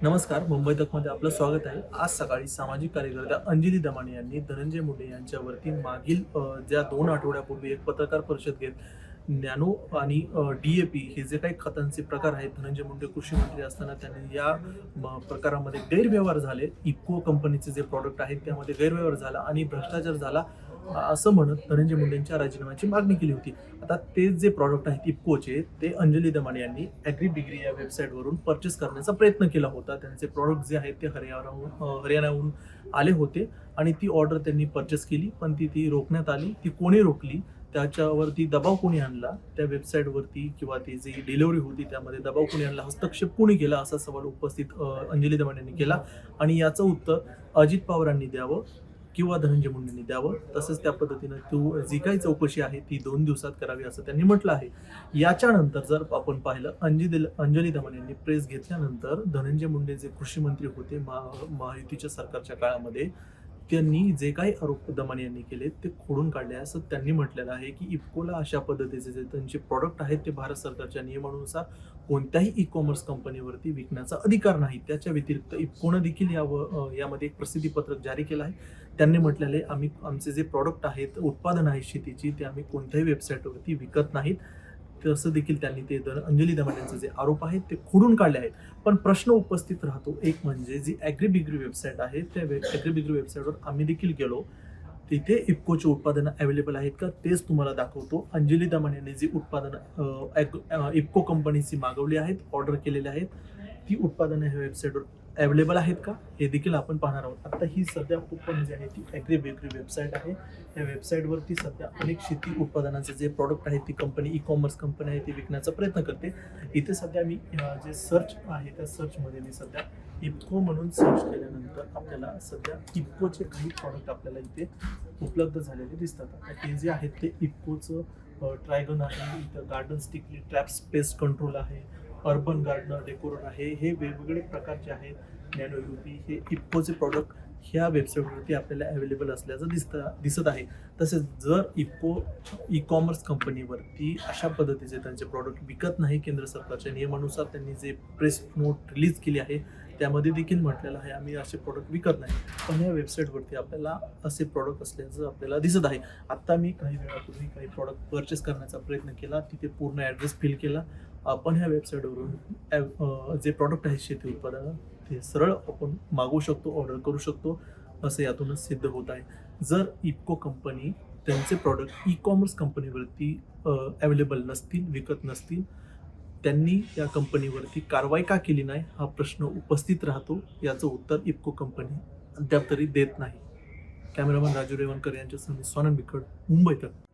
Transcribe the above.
नमस्कार. मुंबई तकमध्ये आपलं स्वागत आहे. आज सकाळी सामाजिक कार्यकर्त्या अंजली दमाने यांनी धनंजय मुंडे यांच्यावरती मागील ज्या 2 आठवड्यापूर्वी एक पत्रकार परिषद घेत नॅनो आणि डी-ए-पी हे जे काही खतांचे प्रकार आहेत, धनंजय मुंडे कृषी मंत्री असताना त्यांनी या प्रकारामध्ये गैरव्यवहार झाले. इफ्को कंपनीचे जे प्रॉडक्ट आहेत त्यामध्ये गैरव्यवहार झाला आणि भ्रष्टाचार झाला असं म्हणत धनंजय मुंडेंच्या राजीनाम्याची मागणी केली होती. आता ते जे प्रॉडक्ट आहेत इफ्कोचे ते अंजली दमाने यांनी ॲग्रीबिग्री या वेबसाईटवरून परचेस करण्याचा प्रयत्न केला होता. त्यांचे प्रॉडक्ट जे आहेत ते हरियाणाहून आले होते आणि ती ऑर्डर त्यांनी परचेस केली, पण ती रोखण्यात आली. ती कोणी रोखली? त्याच्यावरती दबाव कोणी आणला? त्या वेबसाईटवरती किंवा ती जी डिलिव्हरी होती त्यामध्ये दबाव कोणी आणला? हस्तक्षेप कोणी केला? असा सवाल उपस्थित अंजली दमाने यांनी केला आणि याचं उत्तर अजित पवारांनी द्यावं किंवा धनंजय मुंडेंनी द्यावं. तसंच त्या पद्धतीनं जी काही चौकशी आहे ती 2 दिवसात करावी असं त्यांनी म्हटलं आहे. याच्यानंतर जर आपण पाहिलं अंजली दमाने यांनी प्रेस घेतल्यानंतर धनंजय मुंडे जे कृषी मंत्री होते महायुतीच्या सरकारच्या काळामध्ये, त्यांनी जे काही आरोप दमाने यांनी केले ते खोडून काढले असं त्यांनी म्हटलेलं आहे की इफ्कोला अशा पद्धतीचे जे त्यांचे प्रॉडक्ट आहेत ते भारत सरकारच्या नियमानुसार कोणत्याही ई-कॉमर्स कंपनीवरती विकण्याचा अधिकार नाही. त्याच्या व्यतिरिक्त इफ्कोनं देखील यामध्ये एक प्रसिद्धीपत्रक जारी केलं आहे. त्यांनी म्हटलेले आम्ही आमचे जे प्रॉडक्ट आहेत, उत्पादन आहे शेतीची, ते आम्ही कोणत्याही वेबसाईटवरती विकत नाहीत. तसं देखील त्यांनी ते अंजली दमाने यांचे जे आरोप आहेत ते खोडून काढले आहेत. पण प्रश्न उपस्थित राहतो एक म्हणजे जी ॲग्रीबिग्री वेबसाईट आहे त्या ॲग्रीबिग्री वेबसाईटवर आम्ही देखील गेलो. तिथे इफ्कोची उत्पादनं अवेलेबल आहेत का तेच तुम्हाला दाखवतो. अंजली दमाने यांनी जी उत्पादनं इफ्को कंपनीची मागवली आहेत, ऑर्डर केलेली आहेत, ती उत्पादनं ह्या वेबसाईटवर अवेलेबल आहेत का हे देखील आपण पाहणार आहोत. आता ही सध्या ओपन जी आहे ती ॲग्रीबिग्री वेबसाईट आहे. या वेबसाईटवरती सध्या अनेक शेती उत्पादनांचे जे प्रॉडक्ट आहेत ती कंपनी ई-कॉमर्स कंपनी आहे ती विकण्याचा प्रयत्न करते. इथे सध्या मी जे सर्च आहे त्या सर्चमध्ये मी सध्या इफ्को म्हणून सर्च केल्यानंतर आपल्याला सध्या इफ्कोचे काही प्रॉडक्ट आपल्याला इथे उपलब्ध झालेले दिसतात. आता हे जे आहेत ते इफ्कोचं ट्रायगन आहे, इथं गार्डन स्टिकली ट्रॅप्स पेस्ट कंट्रोल आहे, अर्बन गार्डनर डेकोरर आहे. हे वेगवेगळे प्रकारचे आहेत. नॅनो यूपी हे इफ्कोचे प्रॉडक्ट ह्या वेबसाईटवरती आपल्याला अवेलेबल असल्याचं दिसत आहे. तसेच जर इफ्को ई-कॉमर्स कंपनीवरती अशा पद्धतीचे त्यांचे प्रॉडक्ट विकत नाही, केंद्र सरकारच्या नियमानुसार त्यांनी जे प्रेस नोट रिलीज केली आहे त्यामध्ये देखील म्हटलेलं आहे आम्ही असे प्रॉडक्ट विकत नाही. पण या वेबसाईटवरती आपल्याला असे प्रॉडक्ट असल्याचं आपल्याला दिसत आहे. आत्ता मी काही वेळापूर्वी काही प्रॉडक्ट परचेस करण्याचा प्रयत्न केला, तिथे पूर्ण ॲड्रेस फिल केला. आपण ह्या वेबसाईटवरून जे प्रॉडक्ट आहेत शेती उत्पादनं ते सरळ आपण मागवू शकतो, ऑर्डर करू शकतो असं यातूनच सिद्ध होत आहे. जर इफ्को कंपनी त्यांचे प्रॉडक्ट ई-कॉमर्स कंपनीवरती अवेलेबल नसतील, विकत नसतील, त्यांनी या कंपनीवरती कारवाई का केली नाही हा प्रश्न उपस्थित राहतो. याचं उत्तर इफ्को कंपनी अद्याप तरी देत नाही. कॅमेरामन राजू रेवणकर यांच्यासह मी स्वानंद बिखड, मुंबई तक.